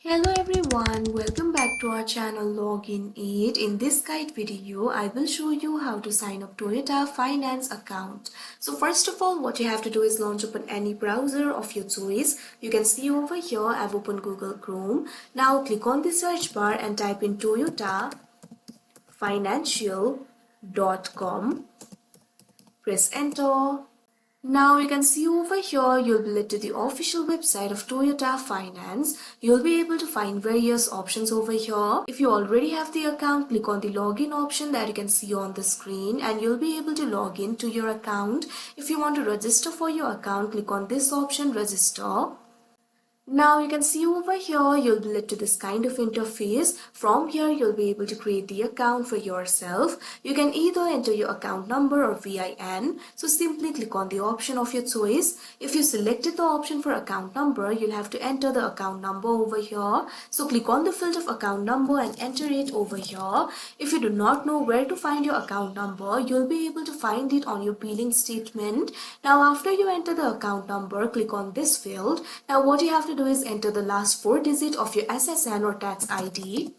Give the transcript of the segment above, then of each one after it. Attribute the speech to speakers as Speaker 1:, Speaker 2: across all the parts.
Speaker 1: Hello everyone, welcome back to our channel Login 8. In this guide video, I will show you how to sign up Toyota Finance account. So first of all, what you have to do is launch open any browser of your choice. You can see over here, I've opened Google Chrome. Now click on the search bar and type in toyotafinancial.com. Press enter. Now you can see over here you'll be led to the official website of Toyota Finance. You'll be able to find various options over here. If you already have the account, click on the login option that you can see on the screen and you'll be able to log in to your account. If you want to register for your account, click on this option, register. Now you can see over here you'll be led to this kind of interface. From here you'll be able to create the account for yourself. You can either enter your account number or VIN. So simply click on the option of your choice. If you selected the option for account number, you'll have to enter the account number over here. So click on the field of account number and enter it over here. If you do not know where to find your account number, you'll be able to find it on your billing statement. Now after you enter the account number, click on this field. Now what you have to do is enter the last 4 digits of your SSN or tax ID.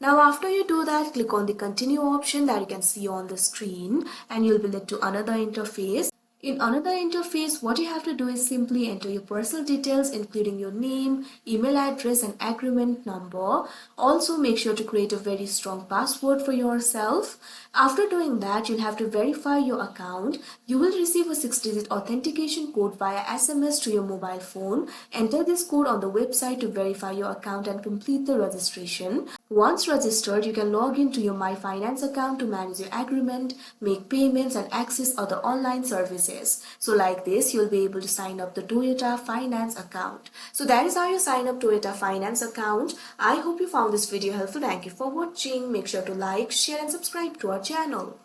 Speaker 1: Now after you do that, click on the continue option that you can see on the screen and you'll be led to another interface. In another interface, what you have to do is simply enter your personal details including your name, email address and agreement number. Also make sure to create a very strong password for yourself. After doing that, you'll have to verify your account. You will receive a 6-digit authentication code via SMS to your mobile phone. Enter this code on the website to verify your account and complete the registration. Once registered, you can log into your My Finance account to manage your agreement, make payments and access other online services. So like this, you'll be able to sign up the Toyota Finance account. So that is how you sign up Toyota Finance account. I hope you found this video helpful. Thank you for watching. Make sure to like, share and subscribe to our channel.